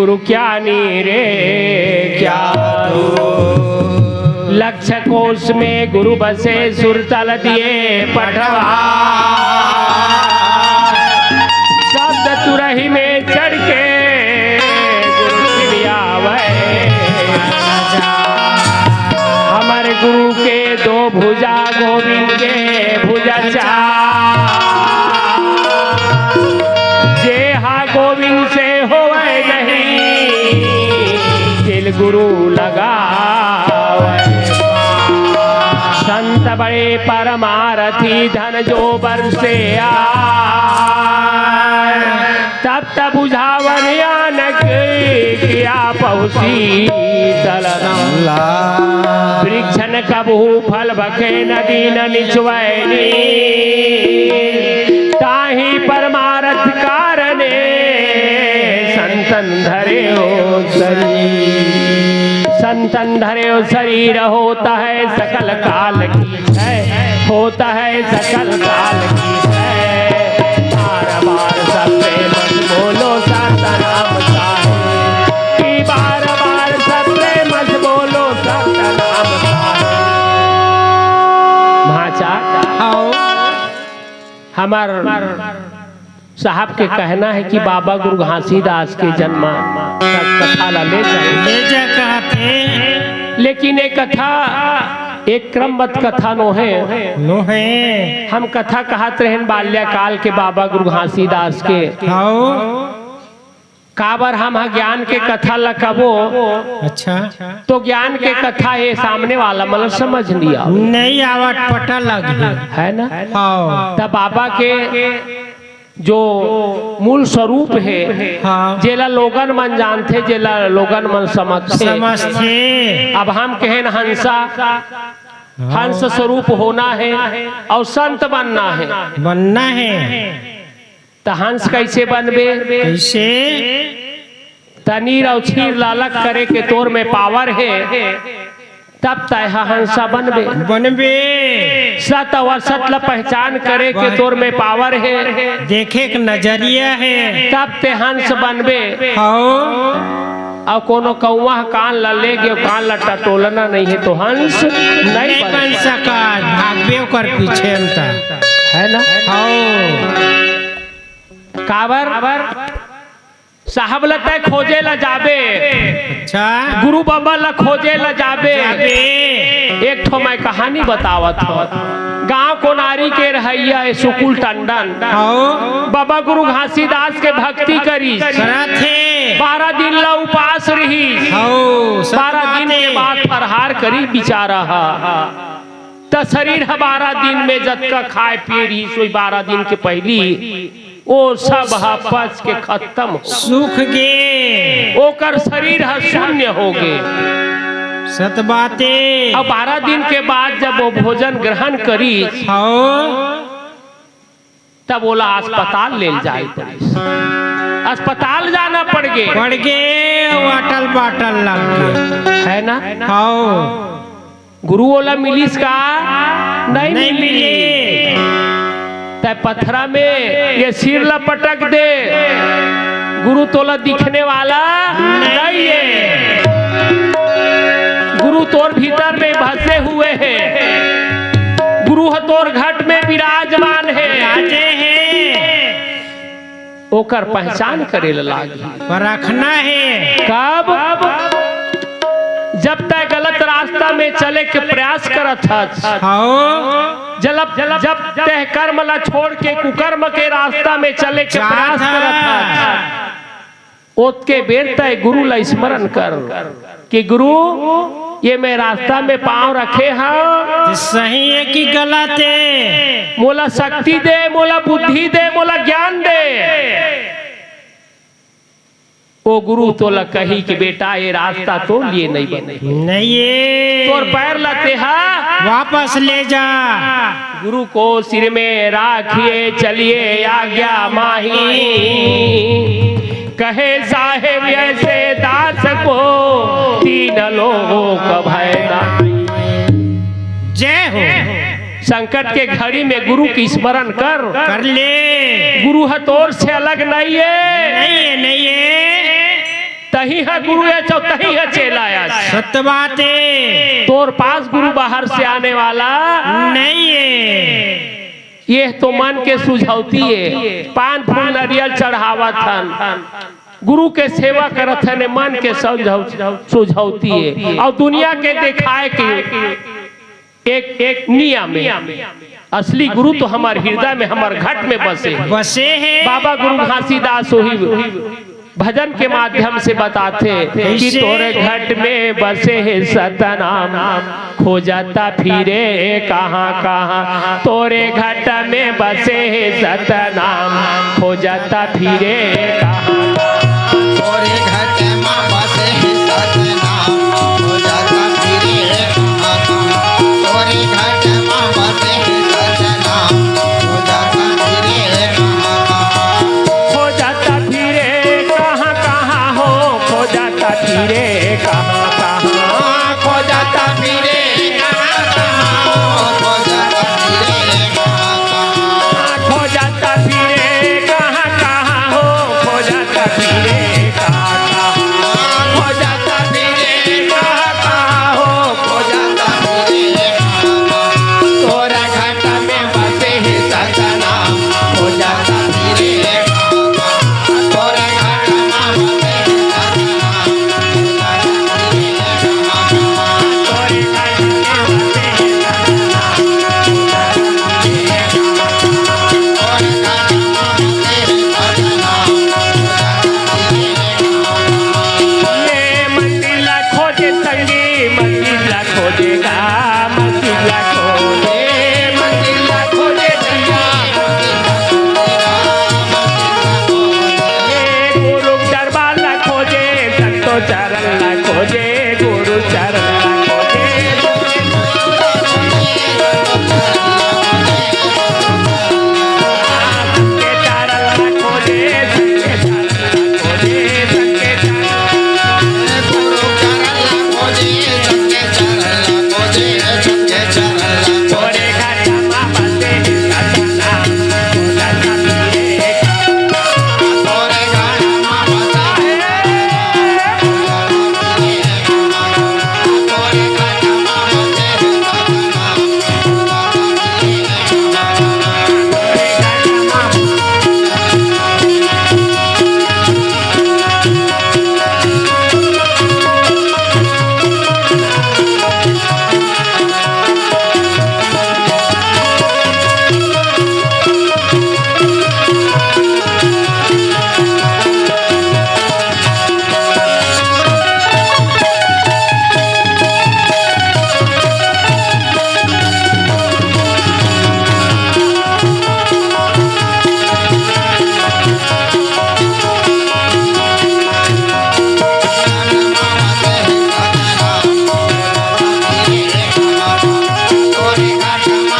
गुरु क्या नी रे क्या लक्ष्य कोश में गुरु बसे सुरतल दिए पटवा शब्द तुरही में चढ़ के गुरु आवे हमारे गुरु के दो भुजा गोविंद के भुजा जे हा गोविंद से होवे नहीं दिल गुरु लगा संत बड़े परमारथी धन जो बरसे तब तब बुझावन यानक किया पहुँची तलना वृक्षन कबू फल बखे नदी न निचवैनी ताही परमारथ कारणे संतन धरे हो संतन धरे हो शरीर होता है सकल काल की है होता है सकल काल की है बार बार सबसे मत बोलो सतनाम साहिब कि बार बार सबसे मत बोलो सतनाम साहिब भाचा आओ हमार साहब के कहना है कि बाबा गुरु घासीदास के जन्म कथा ले जा कहते लेकिन एक कथा एक क्रमबद्ध कथा नो है हम कथा कहत रहे बाल्यकाल के बाबा गुरु घासीदास के काबर हम ज्ञान के कथा लकबो अच्छा तो ज्ञान के कथा ये सामने वाला मतलब समझ लिया नहीं आवट पता लगी है ना तब बाबा के जो मूल स्वरूप है जेला लोगन मन जानते जेला लोगन मन समझते अब हम कहें हंसा हंस स्वरूप होना है और संत बनना है तो हंस कैसे बनबे कैसे तनीर और छीर लालक करे के तोर में पावर है तब तय हंसा बनबे सत और सतल पहचान करे के तोर में पावर है देखे के नजरिया है तब ते हंस बनबे और कोनो कौवा कान ला ले गयो कान ला टटोलना नहीं है तो हंस नहीं बन सका भागबे कर पीछे है ना काबर साहब लता खोजे ला जाबे अच्छा गुरु बाबा ला खोजे ला जाबे एक ठो मैं कहानी बतावत हो गांव को नारी के रहैया सुकुल टंडन बाबा गुरु घासीदास के भक्ति करी 12 दिन ला उपास रही 12 दिन के बाद फरहार करी बिचारा त शरीर 12 दिन में जतका खाए पिए रही सोई 12 दिन के पहली वो सब पच के खत्म सुख गे ओकर शरीर शून्य हो गे सत बातें अब 12 दिन के बाद जब वो भोजन ग्रहण करी तब बोला अस्पताल ले जाए अस्पताल जाना पड़ गे वाटल बाटल लग गए है ना गुरु बोला मिलीस का नहीं मिली तय पत्थरा में ये सिर लपटक दे गुरु तोला दिखने वाला नहीं है गुरु तोर भीतर में बसे हुए हैं गुरु तोर घट में विराजमान है ओकर पहचान करे लागी रखना है कब जब तक गलत रास्ता में चले के प्रयास करत जब तय कर्म ला छोड़ के कुकर्म के रास्ता में चले के प्रयास करत ओत के बेर तय गुरु ला स्मरण कर कि गुरु ये मैं रास्ता में पांव रखे हाँ सही है कि गलत है मोला शक्ति दे मोला बुद्धि दे मोला ज्ञान दे ओ गुरु तो ला कही कि बेटा ये रास्ता तो लिए नहीं बने नहीं ये तोर पैर लते वापस ले जा गुरु को सिर में राखिए चलिए आज्ञा माही कहे साहेब ऐसे दास को 3 लोक भय जय हो संकट के घड़ी में गुरु की स्मरण कर ले गुरु हतोर से अलग नहीं है तही है गुरु है तही है चेला है। सत्य बात है। तोर पास गुरु बाहर से आने वाला नहीं है। ये तो मन के सुझौती है। पान फूल नारियल चढ़ावत हन, गुरु के सेवा करत है, मन के सुझौती है। और दुनिया के दिखाए के एक नियम है। असली गुरु तो हमारे हृदय में, हमारे घट में बसे है। बाबा गुरु घासीदास वही भजन के माध्यम से बताते कि तोरे घट में बसे है सतनाम, खोजता फिरे कहाँ कहाँ। तोरे घट में बसे है सतनाम, खोजता फिरे कहाँ। तोरे घट में बसे है सतनाम, खोजता फिरे कहाँ कहाँ। तोरे घट में बसे है सतनाम, खोजता फिरे कहाँ कहाँ। खोजता फिरे कहाँ कहाँ हो, खोजता फिरे कहाँ कहाँ। खोजता फिरे कहाँ कहाँ हो, खोजता फिरे कहाँ कहाँ। खोजता फिरे कहाँ कहाँ हो, खोजता फिरे कहाँ कहाँ। खोजता फिरे कहाँ कहाँ हो, खोजता फिरे कहाँ कहाँ। तोरा घट में बसे है सतनाम, खोजता फिरे कहाँ कहाँ। तोरा घट में बसे है सतनाम, खोजता फिरे कहाँ कहाँ। तोरे घट में बसे है सतनाम, खोजता फिरे कहाँ कहाँ। तोरे घट में बसे है सतनाम, खोजता फिरे कहाँ कहाँ। ये मंदिला खोजे संगी, मंदिला खोजेगा, मंदिला खोजे, मंदिला खोजे संगा। ये गुरु दरबार ला खोजे, संतो चरण ला खोजे, गुरु चरण ला खोजे। संके चरण ला खोजे, संके चरण ला खोजे, संके चरण। गुरु चरण ला खोजे, संगे चरण ला खोजे, संगे चरण ला खोजे। तोरे घट में बसे है सतनाम, खोजता फिरे कहाँ। तोरे घट में बसे है सतनाम, खोजता फिरे कहाँ कहाँ। तोरे घट में बसे है सतनाम, खोजता फिरे कहाँ कहाँ। तोरे घट में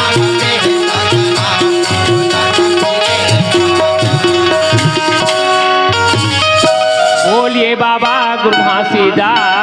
बोलिए बाबा गुरु घासीदास